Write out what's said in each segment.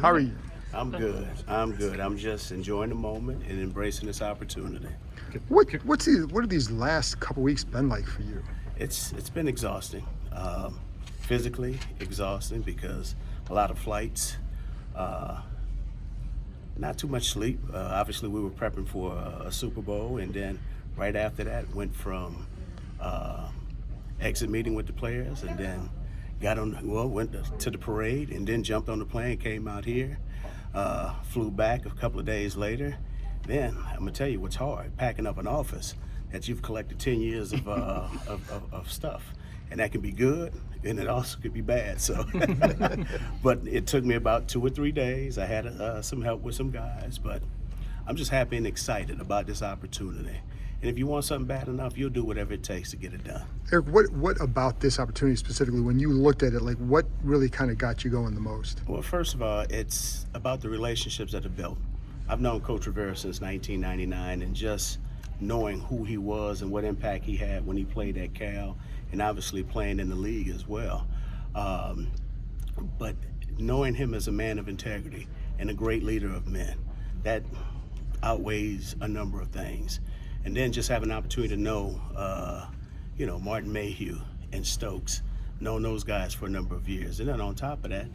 How are you? I'm good. I'm just enjoying the moment and embracing this opportunity. What are these last couple weeks been like for you? It's been exhausting, physically exhausting because a lot of flights, not too much sleep. Obviously, we were prepping for a Super Bowl, and then right after that, went from exit meeting with the players, and then went to the parade, and then jumped on the plane, came out here, flew back a couple of days later. Then I'm gonna tell you what's hard: packing up an office that you've collected 10 years of stuff, and that can be good, and it also could be bad. So, but it took me about 2 or 3 days. I had some help with some guys, but I'm just happy and excited about this opportunity. And if you want something bad enough, you'll do whatever it takes to get it done. Eric, what about this opportunity specifically, when you looked at it, like what really kind of got you going the most? Well, first of all, it's about the relationships that are built. I've known Coach Rivera since 1999, and just knowing who he was and what impact he had when he played at Cal, and obviously playing in the league as well. But knowing him as a man of integrity and a great leader of men, that outweighs a number of things. And then just have an opportunity to know, Martin Mayhew and Stokes, known those guys for a number of years. And then on top of that,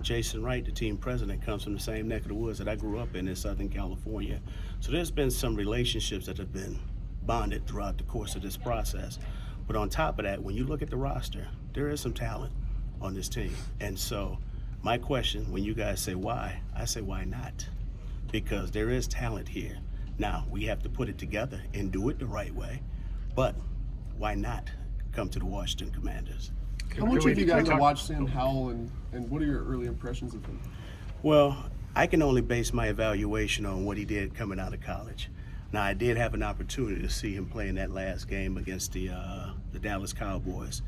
Jason Wright, the team president, comes from the same neck of the woods that I grew up in Southern California. So there's been some relationships that have been bonded throughout the course of this process. But on top of that, when you look at the roster, there is some talent on this team. And so my question, when you guys say why, I say why not? Because there is talent here. Now, we have to put it together and do it the right way, but why not come to the Washington Commanders? How much have you gotten to watch Sam Howell, and what are your early impressions of him? Well, I can only base my evaluation on what he did coming out of college. Now, I did have an opportunity to see him play in that last game against the Dallas Cowboys.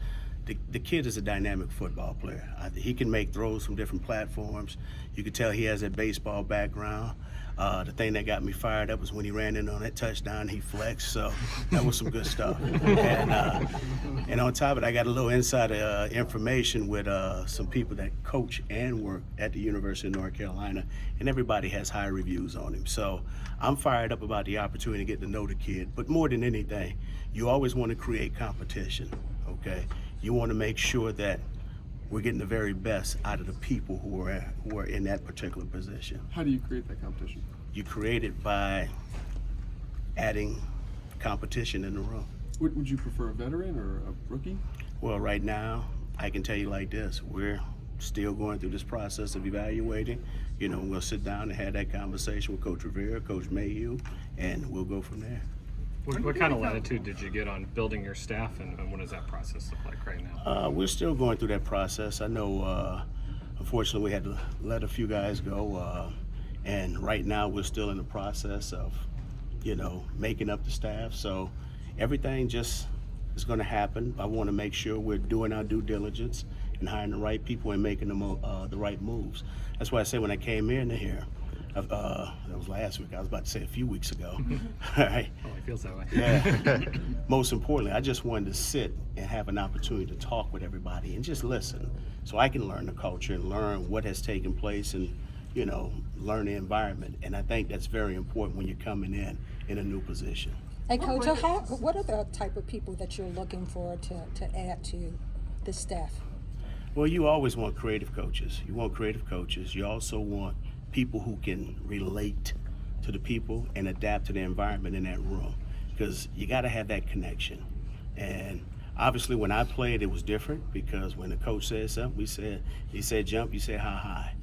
The kid is a dynamic football player. He can make throws from different platforms. You can tell he has a baseball background. The thing that got me fired up was when he ran in on that touchdown, he flexed, so that was some good stuff. And on top of it, I got a little insider information with some people that coach and work at the University of North Carolina, and everybody has high reviews on him. So I'm fired up about the opportunity to get to know the kid, but more than anything, you always want to create competition, okay? You want to make sure that we're getting the very best out of the people who are in that particular position. How do you create that competition? You create it by adding competition in the room. Would you prefer a veteran or a rookie? Well, right now, I can tell you like this. We're still going through this process of evaluating. We'll sit down and have that conversation with Coach Rivera, Coach Mayhew, and we'll go from there. What kind of latitude did you get on building your staff, and what does that process look like right now? We're still going through that process. I know, unfortunately, we had to let a few guys go, and right now we're still in the process of, making up the staff. So everything just is going to happen. I want to make sure we're doing our due diligence and hiring the right people and making the right moves. That's why I say when I came in here, that was last week. I was about to say a few weeks ago. All right. Oh, it feels that way. Yeah. Most importantly, I just wanted to sit and have an opportunity to talk with everybody and just listen, so I can learn the culture and learn what has taken place and, learn the environment. And I think that's very important when you're coming in a new position. Hey, Coach, what are the type of people that you're looking for to add to the staff? Well, you always want creative coaches. You want creative coaches. You also want people who can relate to the people and adapt to the environment in that room, because you got to have that connection. And obviously when I played, it was different, because when the coach said something, he said jump, you said how high.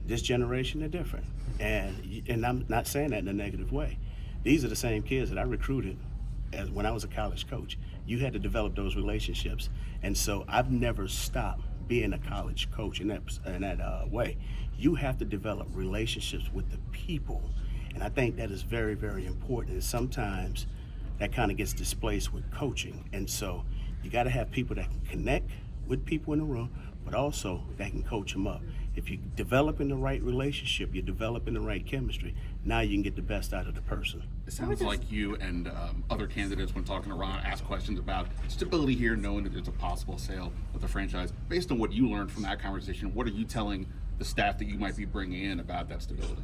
This generation, they're different. And I'm not saying that in a negative way. These are the same kids that I recruited as when I was a college coach. You had to develop those relationships. And so I've never stopped being a college coach in that way. You have to develop relationships with the people. And I think that is very, very important. And sometimes that kind of gets displaced with coaching. And so you got to have people that can connect with people in the room, but also that can coach them up. If you're developing the right relationship, you're developing the right chemistry, now you can get the best out of the person. It sounds like you and other candidates, when talking around, ask questions about stability here, knowing that there's a possible sale of the franchise. Based on what you learned from that conversation, what are you telling the staff that you might be bringing in about that stability?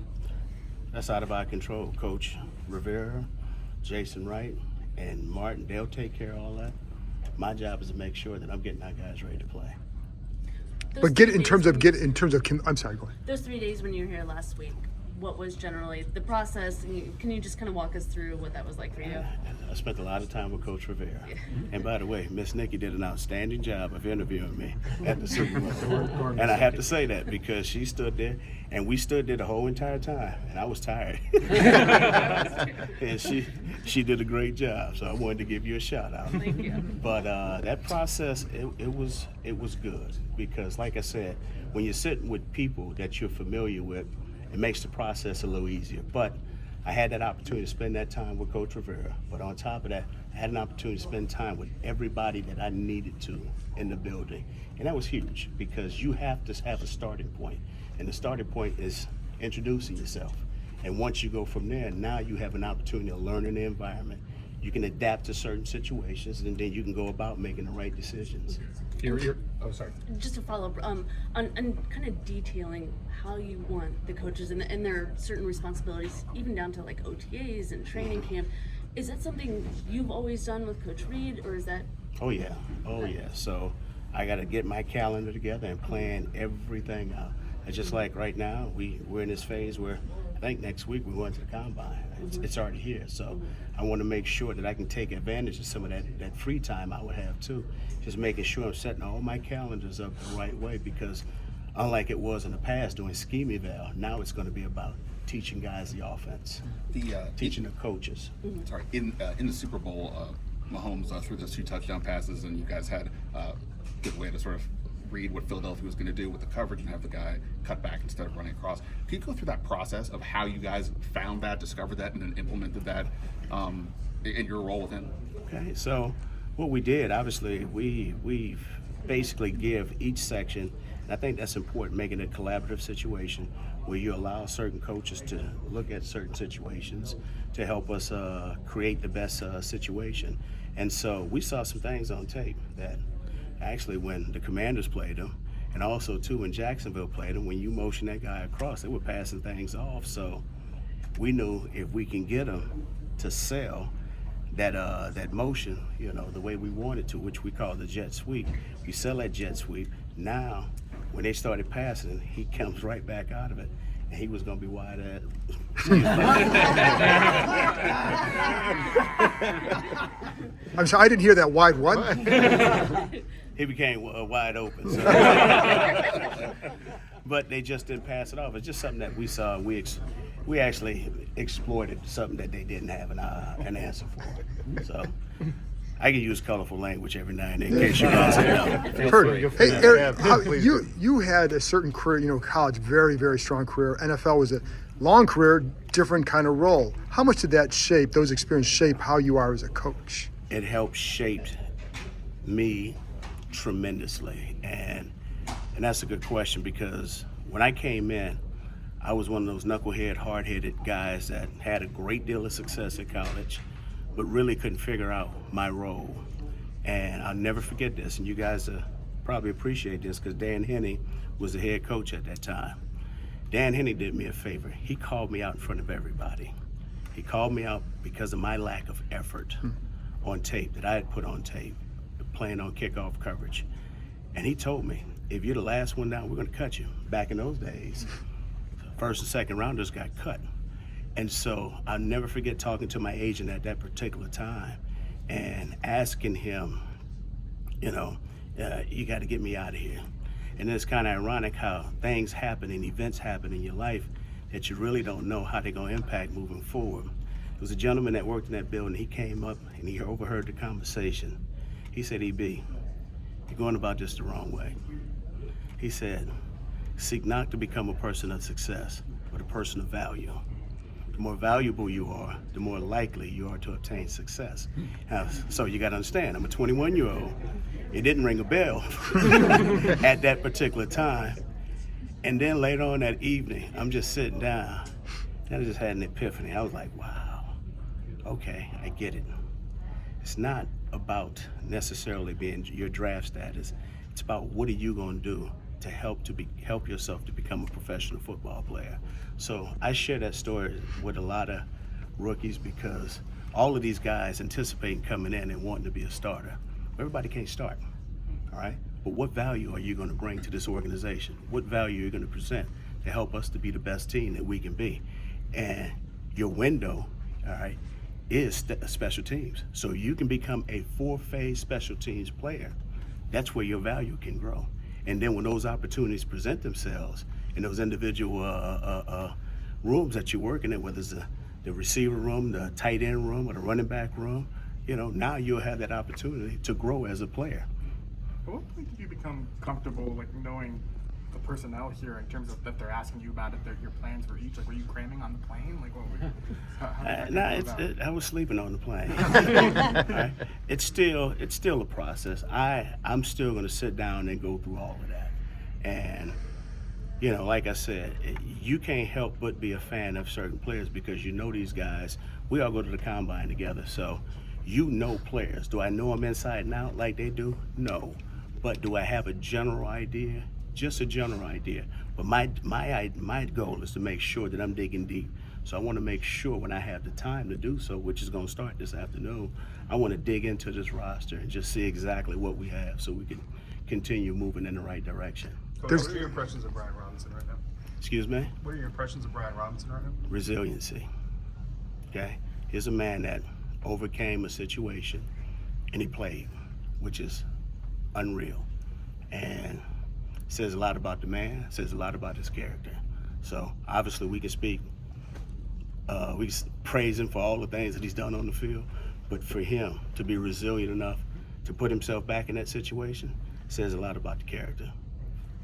That's out of our control. Coach Rivera, Jason Wright, and Martin, they'll take care of all that. My job is to make sure that I'm getting our guys ready to play. But in terms of, I'm sorry, go ahead. Those 3 days when you were here last week, what was generally the process? And can you just kind of walk us through what that was like for you? I spent a lot of time with Coach Rivera. And by the way, Miss Nikki did an outstanding job of interviewing me at the Super Bowl. And I have to say that because she stood there, and we stood there the whole entire time, and I was tired. And she did a great job, so I wanted to give you a shout out. Thank you. But that process, it was good because, like I said, when you're sitting with people that you're familiar with, it makes the process a little easier. But I had that opportunity to spend that time with Coach Rivera. But on top of that, I had an opportunity to spend time with everybody that I needed to in the building. And that was huge because you have to have a starting point. And the starting point is introducing yourself. And once you go from there, now you have an opportunity to learn in the environment. You can adapt to certain situations, and then you can go about making the right decisions. Oh, sorry. Just to follow up on kind of detailing how you want the coaches and their certain responsibilities, even down to like OTAs and training camp. Is that something you've always done with Coach Reed, or is that? Oh yeah. So I got to get my calendar together and plan everything out. It's just like right now, we're in this phase where I think next week we're going to the combine. It's already here, so I want to make sure that I can take advantage of some of that free time I would have too. Just making sure I'm setting all my calendars up the right way because unlike it was in the past doing scheme eval, now it's going to be about teaching guys the offense, teaching the coaches. Sorry, in the Super Bowl, Mahomes threw those 2 touchdown passes, and you guys had a good way to sort of read what Philadelphia was going to do with the coverage and have the guy cut back instead of running across. Can you go through that process of how you guys found that, discovered that, and then implemented that in your role with him? Okay, so what we did, obviously, we basically give each section, and I think that's important, making it a collaborative situation where you allow certain coaches to look at certain situations to help us create the best situation. And so we saw some things on tape that actually when the Commanders played them, and also too when Jacksonville played them, when you motion that guy across, they were passing things off. So we knew if we can get them to sell that motion, the way we wanted to, which we call the jet sweep. We sell that jet sweep. Now, when they started passing, he comes right back out of it, and he was going to be wide at. I'm sorry, I didn't hear that wide what? He became wide open. So. But they just didn't pass it off. It's just something that we saw. We actually exploited something that they didn't have an answer for. So I can use colorful language every now and then in case you guys know. Heard. Hey, Eric, you had a certain career, college, very, very strong career. NFL was a long career, different kind of role. How much did those experiences shape how you are as a coach? It helped shape me tremendously. And that's a good question because when I came in, I was one of those knucklehead, hard-headed guys that had a great deal of success at college, but really couldn't figure out my role. And I'll never forget this, and you guys probably appreciate this because Dan Henney was the head coach at that time. Dan Henney did me a favor. He called me out in front of everybody. He called me out because of my lack of effort on tape that I had put on tape, playing on kickoff coverage. And he told me, if you're the last one down, we're going to cut you. Back in those days, first and second rounders got cut. And so I'll never forget talking to my agent at that particular time and asking him, you got to get me out of here. And it's kind of ironic how things happen and events happen in your life that you really don't know how they're going to impact moving forward. There was a gentleman that worked in that building. He came up and he overheard the conversation. He said, EB, you're going about this the wrong way. He said, seek not to become a person of success, but a person of value. The more valuable you are, the more likely you are to obtain success. So you got to understand, I'm a 21-year-old. It didn't ring a bell at that particular time. And then later on that evening, I'm just sitting down, and I just had an epiphany. I was like, wow, okay, I get it. It's not about necessarily being your draft status. It's about what are you going to do to help yourself to become a professional football player. So I share that story with a lot of rookies because all of these guys anticipating coming in and wanting to be a starter. Everybody can't start, all right? But what value are you going to bring to this organization? What value are you going to present to help us to be the best team that we can be? And your window, all right, is special teams. So you can become a 4-phase special teams player. That's where your value can grow. And then when those opportunities present themselves in those individual rooms that you're working in, whether it's the receiver room, the tight end room, or the running back room, now you'll have that opportunity to grow as a player. At what point did you become comfortable, like, knowing the personnel here in terms of that they're asking you about your plans for each? Like, were you cramming on the plane? Like, what were you, how did that go about? I was sleeping on the plane. Right? It's still a process. I'm still going to sit down and go through all of that. And, like I said, you can't help but be a fan of certain players because these guys. We all go to the combine together, so players. Do I know them inside and out like they do? No. But do I have a general idea? Just a general idea. But my goal is to make sure that I'm digging deep. So I want to make sure when I have the time to do so, which is going to start this afternoon, I want to dig into this roster and just see exactly what we have so we can continue moving in the right direction. What are your impressions of Brian Robinson right now? Excuse me? What are your impressions of Brian Robinson right now? Resiliency. Okay? Here's a man that overcame a situation and he played, which is unreal. And says a lot about the man, says a lot about his character. So obviously we can speak, we can praise him for all the things that he's done on the field, but for him to be resilient enough to put himself back in that situation says a lot about the character.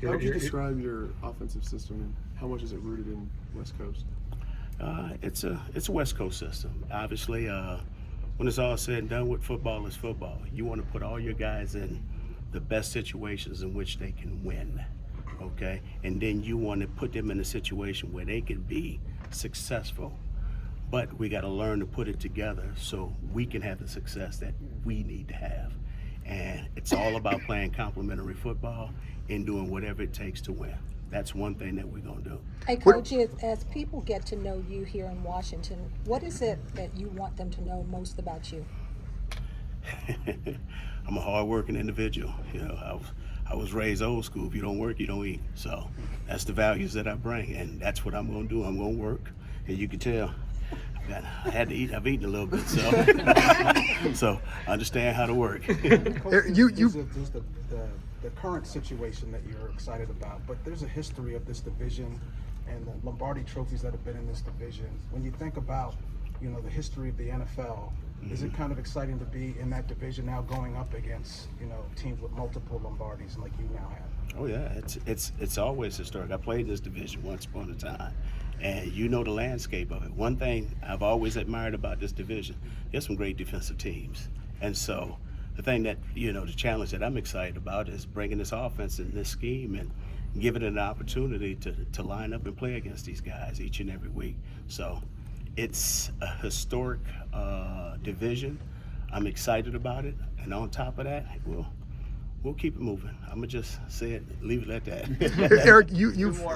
How would you describe your offensive system and how much is it rooted in West Coast? It's a West Coast system. Obviously, when it's all said and done with football is football. You want to put all your guys in the best situations in which they can win, okay? And then you want to put them in a situation where they can be successful. But we got to learn to put it together so we can have the success that we need to have. And it's all about playing complementary football and doing whatever it takes to win. That's one thing that we're going to do. Hey, Coach, as people get to know you here in Washington, what is it that you want them to know most about you? I'm a hard-working individual. I was raised old school. If you don't work, you don't eat. So that's the values that I bring, and that's what I'm going to do. I'm going to work, and you can tell I had to eat. I've eaten a little bit, so so I understand how to work. There's the current situation that you're excited about, but there's a history of this division and the Lombardi trophies that have been in this division. When you think about, the history of the NFL, is it kind of exciting to be in that division now, going up against, teams with multiple Lombardis like you now have? Oh yeah, it's always historic. I played this division once upon a time, and the landscape of it. One thing I've always admired about this division, there's some great defensive teams, and so the thing that the challenge that I'm excited about is bringing this offense in this scheme and giving it an opportunity to line up and play against these guys each and every week. So it's a historic division. I'm excited about it, and on top of that, we'll keep it moving. I'm gonna just say it, leave it at that. Eric,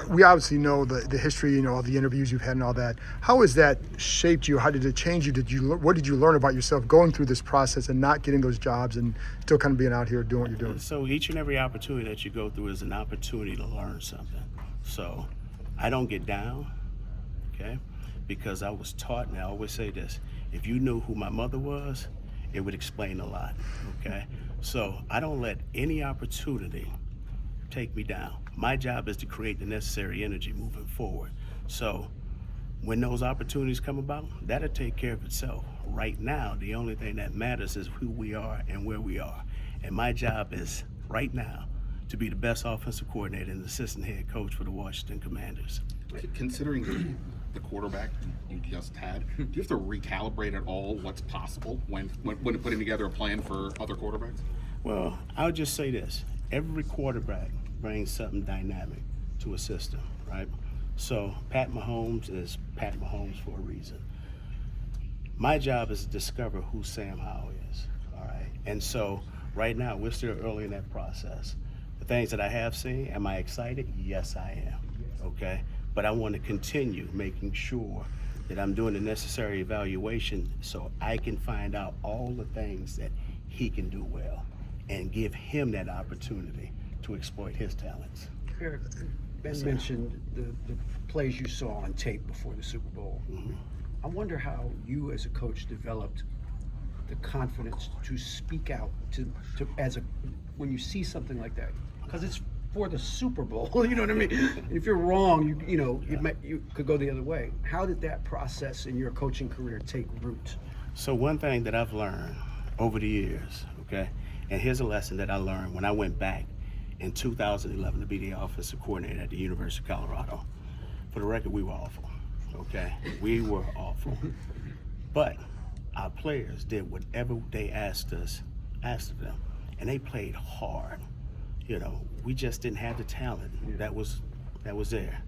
we obviously know the history, all the interviews you've had and all that. How has that shaped you? How did it change you? What did you learn about yourself going through this process and not getting those jobs and still kind of being out here doing what you're doing? So each and every opportunity that you go through is an opportunity to learn something. So I don't get down, okay? Because I was taught, and I always say this, if you knew who my mother was, it would explain a lot, okay? So I don't let any opportunity take me down. My job is to create the necessary energy moving forward. So when those opportunities come about, that'll take care of itself. Right now, the only thing that matters is who we are and where we are. And my job is, right now, to be the best offensive coordinator and assistant head coach for the Washington Commanders. Considering the quarterback you just had, do you have to recalibrate at all what's possible when putting together a plan for other quarterbacks? Well, I'll just say this. Every quarterback brings something dynamic to a system, right? So Pat Mahomes is Pat Mahomes for a reason. My job is to discover who Sam Howell is, all right? And so right now, we're still early in that process. The things that I have seen, am I excited? Yes, I am. Okay, but I want to continue making sure that I'm doing the necessary evaluation so I can find out all the things that he can do well and give him that opportunity to exploit his talents. Eric, Ben mentioned the plays you saw on tape before the Super Bowl. I wonder how you as a coach developed the confidence to speak out when you see something like that, because it's for the Super Bowl. You know what I mean? And if you're wrong, you could go the other way. How did that process in your coaching career take root? So one thing that I've learned over the years, okay, and here's a lesson that I learned when I went back in 2011 to be the offensive coordinator at the University of Colorado. For the record, we were awful, okay? We were awful. But our players did whatever they asked of them, and they played hard. You know, we just didn't have the talent that was there.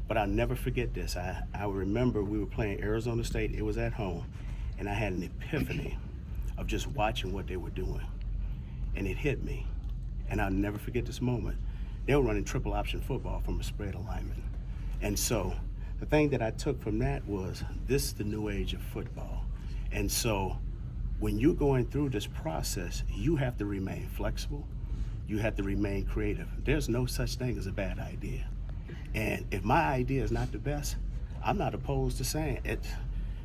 But I'll never forget this. I remember we were playing Arizona State. It was at home, and I had an epiphany of just watching what they were doing, and it hit me. And I'll never forget this moment. They were running triple option football from a spread alignment, and so the thing that I took from that was this is the new age of football, and so when you're going through this process, you have to remain flexible. You have to remain creative. There's no such thing as a bad idea. And if my idea is not the best, I'm not opposed to saying it.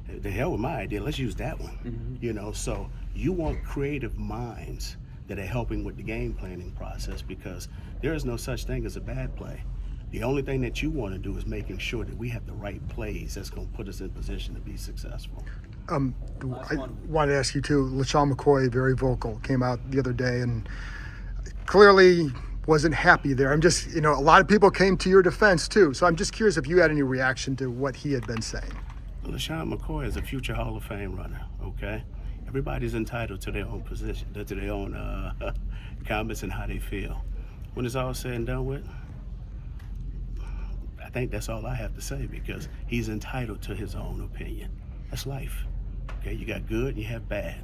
The hell with my idea, let's use that one. You know, so you want creative minds that are helping with the game planning process, because there is no such thing as a bad play. The only thing that you want to do is making sure that we have the right plays that's going to put us in position to be successful. I wanted to ask you too, LaShawn McCoy, very vocal, came out the other day and clearly wasn't happy there. I'm just, a lot of people came to your defense too. So I'm just curious if you had any reaction to what he had been saying. LaShawn McCoy is a future Hall of Fame runner, okay? Everybody's entitled to their own position, to their own comments and how they feel. When it's all said and done with, I think that's all I have to say, because he's entitled to his own opinion. That's life, okay? You got good and you have bad,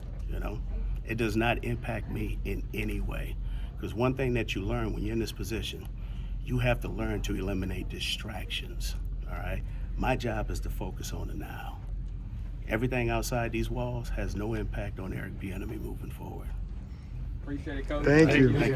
It does not impact me in any way. Because one thing that you learn when you're in this position, you have to learn to eliminate distractions, all right? My job is to focus on the now. Everything outside these walls has no impact on Eric Bieniemy moving forward. Appreciate it, Coach. Thank you. Thank you.